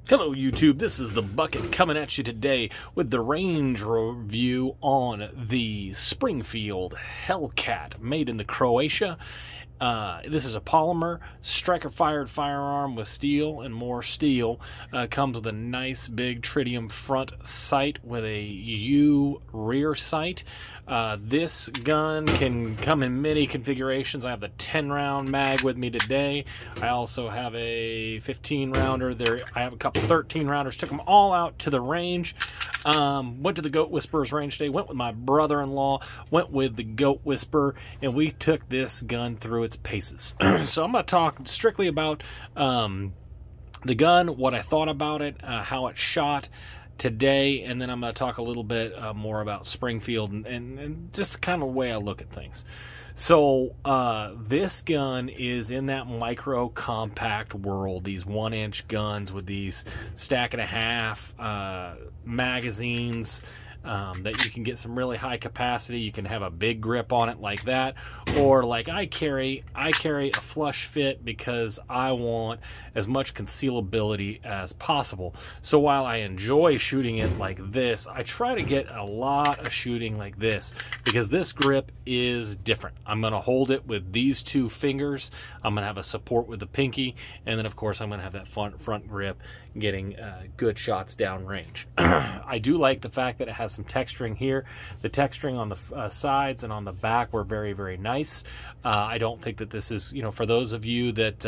Hello YouTube, this is the Bucket coming at you today with the range review on the Springfield Hellcat made in the Croatia. This is a polymer striker-fired firearm with steel and more steel. Comes with a nice big tritium front sight with a U rear sight. This gun can come in many configurations. I have the 10-round mag with me today. I also have a 15-rounder. I have a couple 13-rounders. Took them all out to the range. Went to the Goat Whisperer's range today. Went with my brother-in-law. Went with the Goat Whisperer, and we took this gun through its paces. So I'm going to talk strictly about the gun, what I thought about it, how it shot today, and then I'm going to talk a little bit more about Springfield and just the kind of way I look at things. So this gun is in that micro-compact world, these 1-inch guns with these stack-and-a-half magazines that you can get some really high capacity. You can have a big grip on it like that, or like I carry a flush fit because I want as much concealability as possible. So while I enjoy shooting it like this, I try to get a lot of shooting like this because this grip is different. I'm going to hold it with these two fingers. I'm going to have a support with the pinky, and then of course I'm going to have that front grip getting good shots downrange. I do like the fact that it has some texturing here. The texturing on the sides and on the back were very, very nice. I don't think that this is, for those of you that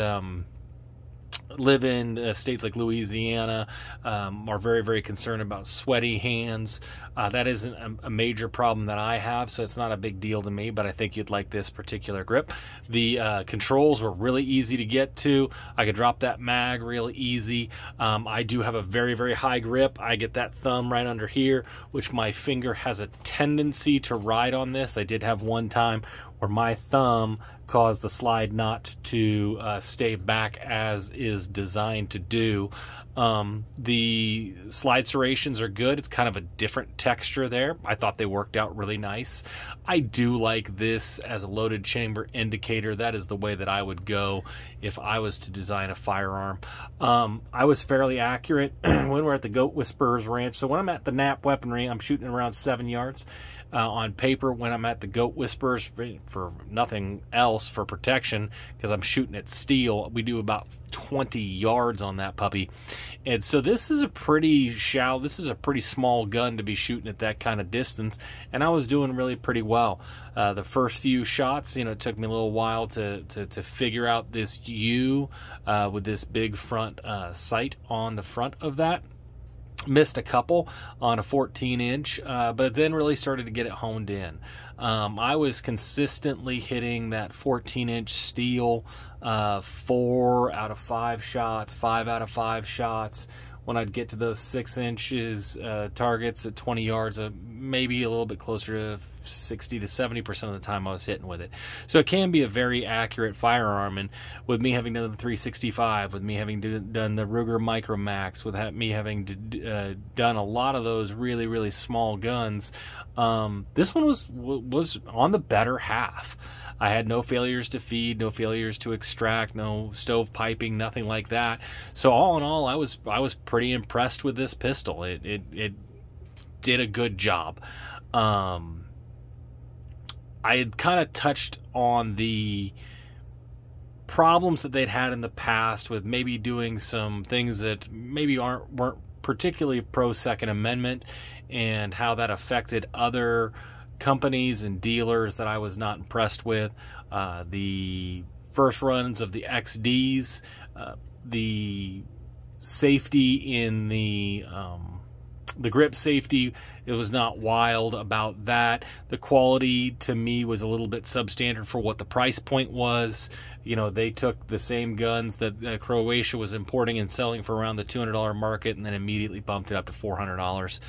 live in states like Louisiana, are very, very concerned about sweaty hands. That isn't a major problem that I have, so it's not a big deal to me, but I think you'd like this particular grip. The controls were really easy to get to. I could drop that mag really easy. I do have a very, very high grip. I get that thumb right under here, which my finger has a tendency to ride on this. I did have one time where my thumb caused the slide knot to stay back as is designed to do. The slide serrations are good. It's kind of a different texture there. I thought they worked out really nice. I do like this as a loaded chamber indicator. That is the way that I would go if I was to design a firearm. I was fairly accurate when we're at the Goat Whisperer's ranch. So when I'm at the Knapp weaponry, I'm shooting around 7 yards. On paper, when I'm at the Goat Whisperers, for nothing else, for protection, because I'm shooting at steel, we do about 20 yards on that puppy. And so this is a pretty shallow, this is a pretty small gun to be shooting at that kind of distance, and I was doing really pretty well. The first few shots, it took me a little while to figure out this U with this big front sight on the front of that. Missed a couple on a 14-inch, but then really started to get it honed in. I was consistently hitting that 14-inch steel 4 out of 5 shots, 5 out of 5 shots. When I'd get to those 6 inches targets at 20 yards, maybe a little bit closer to 60 to 70% of the time I was hitting with it. So it can be a very accurate firearm, and with me having done the 365, with me having done the Ruger Micro Max, with me having done a lot of those really, really small guns, this one was on the better half. I had no failures to feed, no failures to extract, no stove piping, nothing like that. So all in all, I was pretty impressed with this pistol. It did a good job. I had kind of touched on the problems that they'd had in the past with maybe doing some things that maybe weren't particularly pro Second Amendment, and how that affected other companies and dealers that I was not impressed with. The first runs of the XDs, the safety in the grip safety, it was not wild about that. The quality to me was a little bit substandard for what the price point was. They took the same guns that Croatia was importing and selling for around the $200 market, and then immediately bumped it up to $400.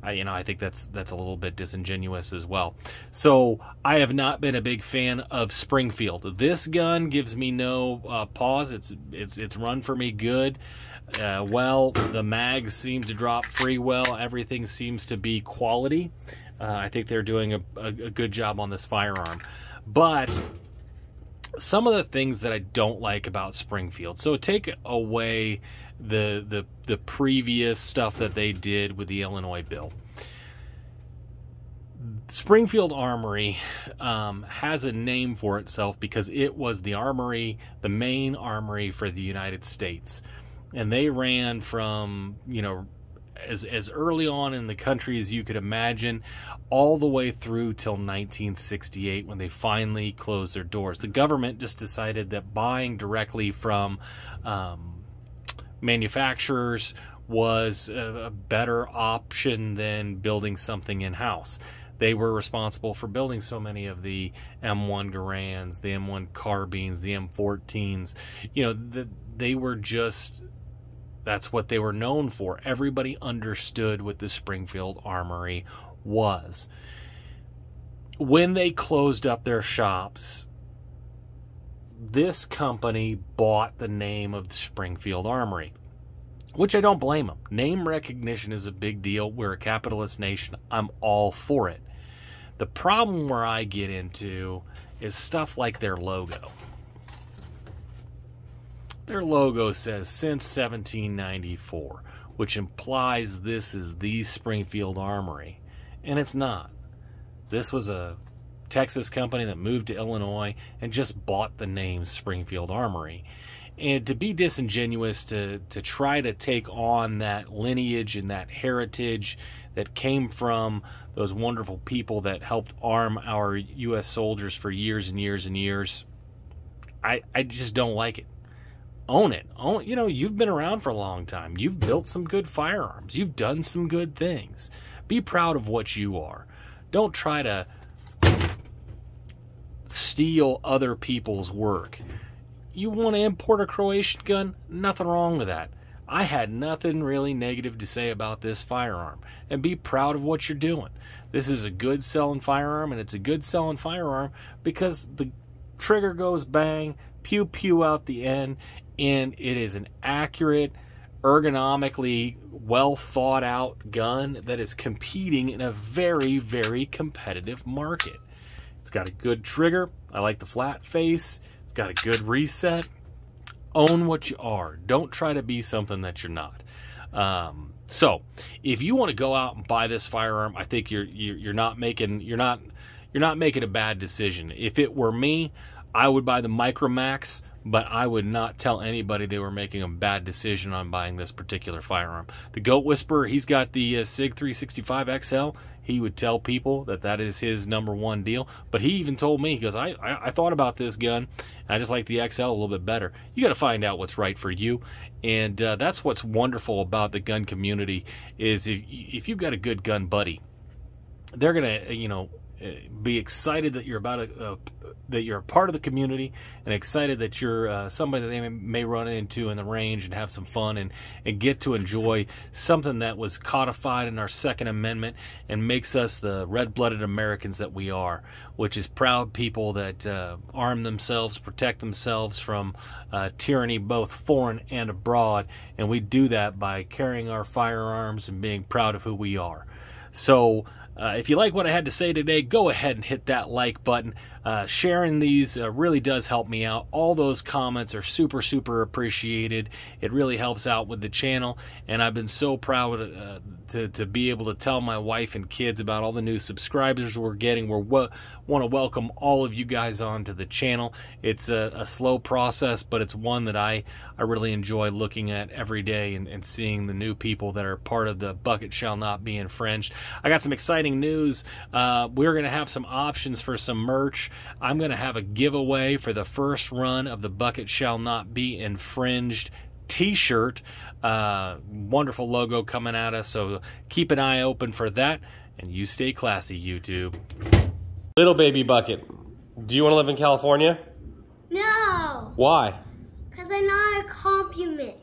I think that's a little bit disingenuous as well. So I have not been a big fan of Springfield. This gun gives me no pause. It's run for me good. Well, the mags seem to drop free well. Everything seems to be quality. I think they're doing a good job on this firearm. But some of the things that I don't like about Springfield. So take away the previous stuff that they did with the Illinois bill. Springfield Armory has a name for itself because it was the armory, the main armory for the United States. And they ran from, you know, as early on in the country as you could imagine, all the way through till 1968 when they finally closed their doors. The government just decided that buying directly from manufacturers was a better option than building something in-house. They were responsible for building so many of the M1 Garands, the M1 Carbines, the M14s. You know, they were just... that's what they were known for. Everybody understood what the Springfield Armory was. When they closed up their shops, this company bought the name of the Springfield Armory, which I don't blame them. Name recognition is a big deal. We're a capitalist nation. I'm all for it. The problem where I get into is stuff like their logo. Their logo says since 1794, which implies this is the Springfield Armory, and it's not. This was a Texas company that moved to Illinois and just bought the name Springfield Armory. And to be disingenuous, to try to take on that lineage and that heritage that came from those wonderful people that helped arm our U.S. soldiers for years and years and years, I just don't like it. Own it. You know, you've been around for a long time. You've built some good firearms. You've done some good things. Be proud of what you are. Don't try to steal other people's work. You want to import a Croatian gun? Nothing wrong with that. I had nothing really negative to say about this firearm. And be proud of what you're doing. This is a good selling firearm, and it's a good selling firearm because the trigger goes bang, pew pew out the end, and it is an accurate, ergonomically well thought out gun that is competing in a very, very competitive market. It's got a good trigger. I like the flat face. It's got a good reset. Own what you are. Don't try to be something that you're not. So if you want to go out and buy this firearm, I think you're not making a bad decision. If it were me, I would buy the Mico-compact, but I would not tell anybody they were making a bad decision on buying this particular firearm. The Goat Whisperer, he's got the SIG 365 XL. He would tell people that that is his #1 deal. But he even told me, he goes, I thought about this gun, and I just like the XL a little bit better. You got to find out what's right for you. And that's what's wonderful about the gun community is if you've got a good gun buddy, they're going to, you know, be excited that you're that you're a part of the community, and excited that you're somebody that they may run into in the range and have some fun and get to enjoy something that was codified in our Second Amendment and makes us the red-blooded Americans that we are, which is proud people that arm themselves, protect themselves from tyranny both foreign and abroad, and we do that by carrying our firearms and being proud of who we are. So if you like what I had to say today, go ahead and hit that like button. Sharing these really does help me out. All those comments are super, super appreciated. It really helps out with the channel, and I've been so proud to be able to tell my wife and kids about all the new subscribers we're getting. We want to welcome all of you guys onto the channel. It's a slow process, but it's one that I really enjoy looking at every day and seeing the new people that are part of the Bucket Shall Not Be Infringed. I got some exciting news. We're going to have some options for some merch. I'm going to have a giveaway for the first run of the Bucket Shall Not Be Infringed t-shirt. Wonderful logo coming at us, so keep an eye open for that, and you stay classy, YouTube. Little baby Bucket, do you want to live in California? No. Why? Because I'm not a compliment.